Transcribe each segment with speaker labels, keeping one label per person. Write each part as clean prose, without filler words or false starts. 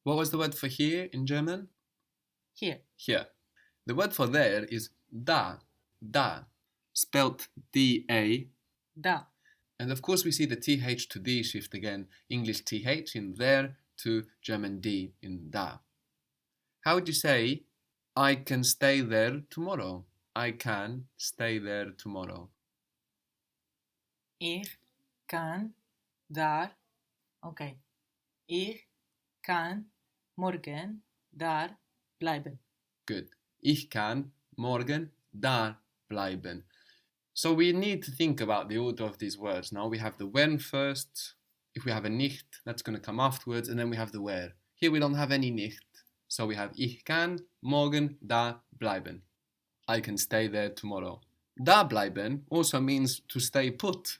Speaker 1: What was the word for here in German?
Speaker 2: Here.
Speaker 1: Here. The word for there is da, spelt D-A.
Speaker 2: Da.
Speaker 1: And of course we see the TH to D shift again, English TH in there to German D in da. How would you say, I can stay there tomorrow? I can stay there tomorrow.
Speaker 2: Ich kann daar. Okay. Ich kann morgen daar bleiben.
Speaker 1: Good. Ich kann morgen da bleiben. So we need to think about the order of these words. Now we have the when first. If we have a nicht, that's going to come afterwards, and then we have the where. Here we don't have any nicht. So we have ich kann morgen da bleiben. I can stay there tomorrow. Da bleiben also means to stay put.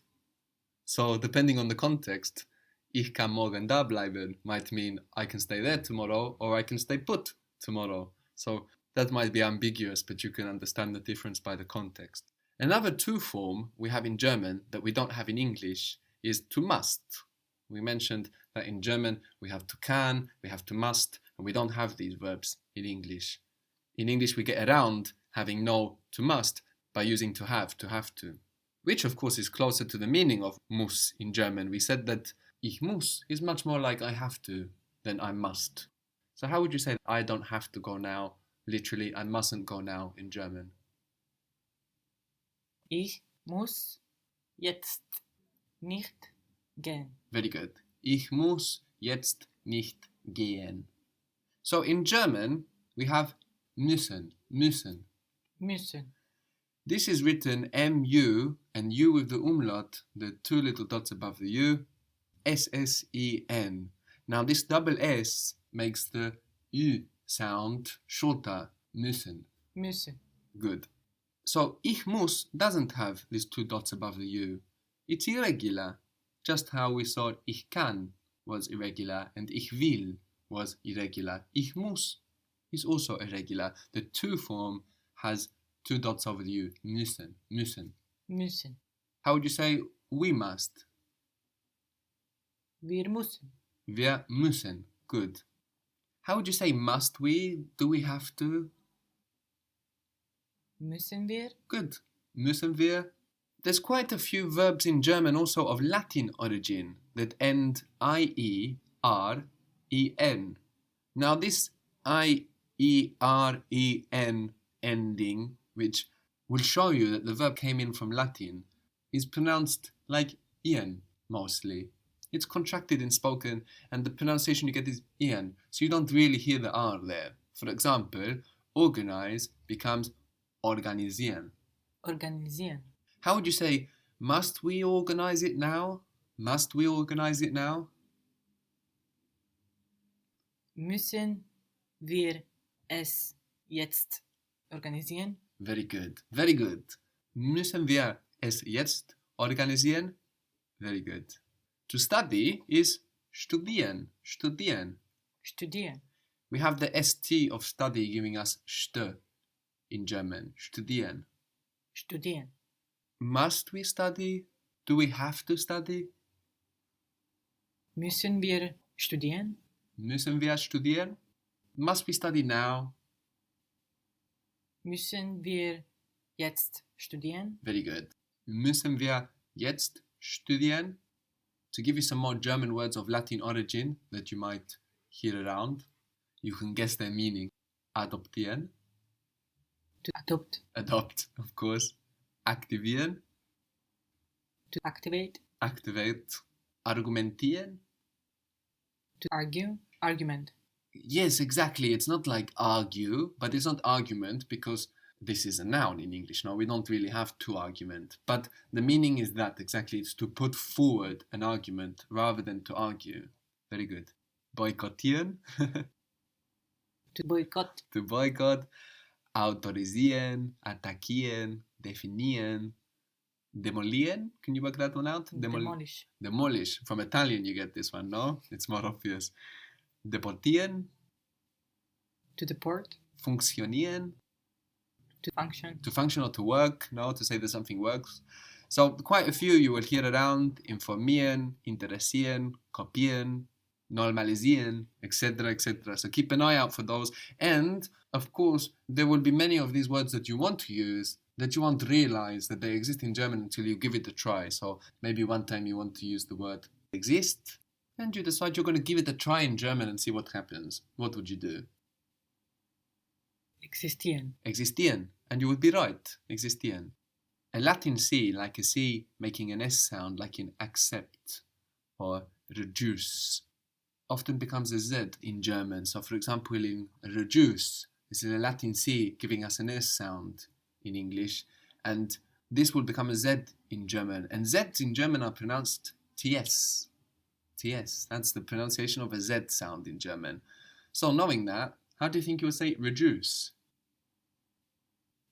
Speaker 1: So depending on the context, ich kann morgen da bleiben might mean I can stay there tomorrow or I can stay put tomorrow. So that might be ambiguous, but you can understand the difference by the context. Another to form we have in German that we don't have in English is to must. We mentioned that in German we have to can, we have to must, and we don't have these verbs in English. In English we get around having no to must by using to have to, which of course is closer to the meaning of muss in German. We said that ich muss is much more like I have to than I must. So how would you say I don't have to go now? Literally, I mustn't go now in German.
Speaker 2: Ich muss jetzt nicht gehen.
Speaker 1: Very good. Ich muss jetzt nicht gehen. So in German, we have müssen.
Speaker 2: Müssen.
Speaker 1: This is written M-U and U with the umlaut, the two little dots above the U, S-S-E-N. Now this double S makes the U sound shorter, müssen.
Speaker 2: Müssen.
Speaker 1: Good. So ich muss doesn't have these two dots above the U. It's irregular, just how we saw ich kann was irregular and ich will was irregular. Ich muss is also irregular. The to form has two dots over the U. Müssen.
Speaker 2: Müssen.
Speaker 1: How would you say we must?
Speaker 2: Wir müssen.
Speaker 1: Wir müssen. Good. How would you say must we? Do we have to?
Speaker 2: Müssen wir?
Speaker 1: Good. Müssen wir? There's quite a few verbs in German also of Latin origin that end I-E-R-E-N. Now this I-E-R-E-N ending, which will show you that the verb came in from Latin, is pronounced like Ian mostly. It's contracted in spoken and the pronunciation you get is Ian, so you don't really hear the R there. For example, organize becomes organisieren.
Speaker 2: Organisieren.
Speaker 1: How would you say, must we organize it now? Must we organize it now?
Speaker 2: Müssen wir es jetzt organisieren?
Speaker 1: Very good. Very good. Müssen wir es jetzt organisieren? Very good. To study is studieren. Studieren.
Speaker 2: Studieren.
Speaker 1: We have the ST of study giving us st in German. Studieren.
Speaker 2: Studieren.
Speaker 1: Must we study? Do we have to study?
Speaker 2: Müssen wir studieren?
Speaker 1: Müssen wir studieren? Must we study now?
Speaker 2: Müssen wir jetzt studieren?
Speaker 1: Very good. Müssen wir jetzt studieren? To give you some more German words of Latin origin that you might hear around, you can guess their meaning. Adoptieren.
Speaker 2: To adopt.
Speaker 1: Adopt, of course. Aktivieren.
Speaker 2: To activate.
Speaker 1: Activate. Argumentieren.
Speaker 2: To argue. Argument.
Speaker 1: Yes, exactly. It's not like argue, but it's not argument because this is a noun in English. No, we don't really have to argument. But the meaning is that exactly. It's to put forward an argument rather than to argue. Very good. Boykottieren.
Speaker 2: To boycott.
Speaker 1: To boycott. Autorisieren. Attackieren. Definieren. Demolieren. Can you work that one out?
Speaker 2: Demolish.
Speaker 1: Demolish. From Italian you get this one, no? It's more obvious. Deportieren.
Speaker 2: To deport.
Speaker 1: Funktionieren.
Speaker 2: To function.
Speaker 1: To function or to work, no? To say that something works. So quite a few you will hear around. Informieren, interessieren, kopieren. normalisieren, etc., etc. So keep an eye out for those. And of course, there will be many of these words that you want to use that you won't realize that they exist in German until you give it a try. So maybe one time you want to use the word exist, and you decide you're going to give it a try in German and see what happens. What would you do?
Speaker 2: Existieren.
Speaker 1: Existieren. And you would be right. Existieren. A Latin C, like a C making an S sound, like in accept or reduce, often becomes a Z in German. So for example, in reduce, this is a Latin C giving us an S sound in English, and this will become a Z in German. And Zs in German are pronounced TS. TS, that's the pronunciation of a Z sound in German. So knowing that, how do you think you would say reduce?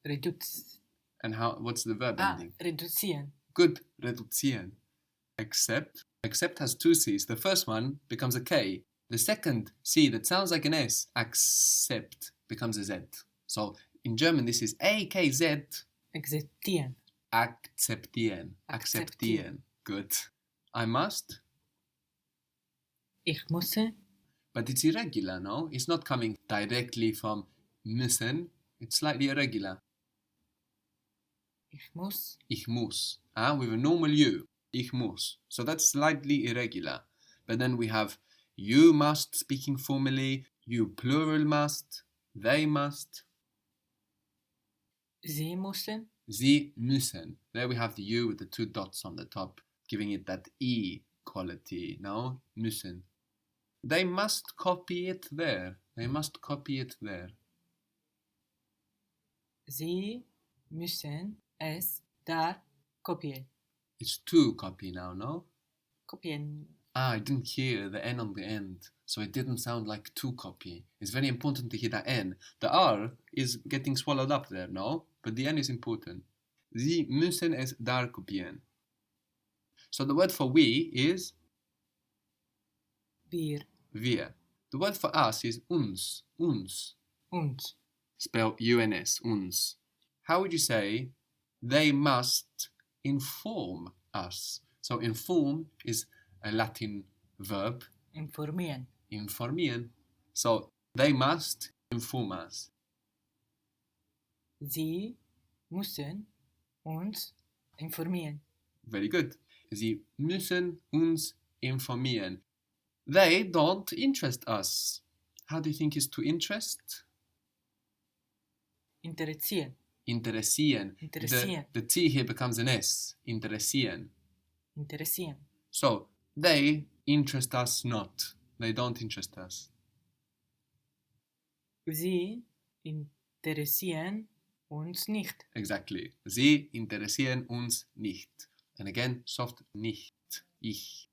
Speaker 2: Reduce.
Speaker 1: And what's the verb ending?
Speaker 2: Reduzieren.
Speaker 1: Good, reduzieren. Accept. Accept has two C's. The first one becomes a K. The second C that sounds like an S, accept, becomes a Z. So in German this is AKZ.
Speaker 2: Akzeptieren.
Speaker 1: Akzeptieren. Akzeptieren. Good. I must.
Speaker 2: Ich muss.
Speaker 1: But it's irregular, no? It's not coming directly from müssen. It's slightly irregular.
Speaker 2: Ich muss.
Speaker 1: Ich muss. With a normal U. Ich muss. So that's slightly irregular. But then we have you must, speaking formally. You plural must. They must.
Speaker 2: Sie müssen.
Speaker 1: Sie müssen. There we have the U with the two dots on the top, giving it that E quality. No? Müssen. They must copy it there. They must copy it there.
Speaker 2: Sie müssen es da kopieren.
Speaker 1: It's to copy now, no?
Speaker 2: Kopieren.
Speaker 1: I didn't hear the N on the end, so it didn't sound like to copy. It's very important to hear that N. The R is getting swallowed up there, no? But the N is important. Sie müssen es da kopieren. So the word for we is
Speaker 2: Wir.
Speaker 1: wir. The word for us is uns. Uns.
Speaker 2: Uns.
Speaker 1: Spelled U-N-S. Uns. How would you say they must inform us? So inform is a Latin verb.
Speaker 2: Informieren.
Speaker 1: Informieren. So they must inform us.
Speaker 2: Sie müssen uns informieren.
Speaker 1: Very good. Sie müssen uns informieren. They don't interest us. How do you think is to interest?
Speaker 2: Interessieren.
Speaker 1: Interessieren.
Speaker 2: Interessieren.
Speaker 1: The T here becomes an S. Interessieren.
Speaker 2: Interessieren.
Speaker 1: So they interest us not. They don't interest us.
Speaker 2: Sie interessieren uns nicht.
Speaker 1: Exactly. Sie interessieren uns nicht. And again, soft nicht. Ich.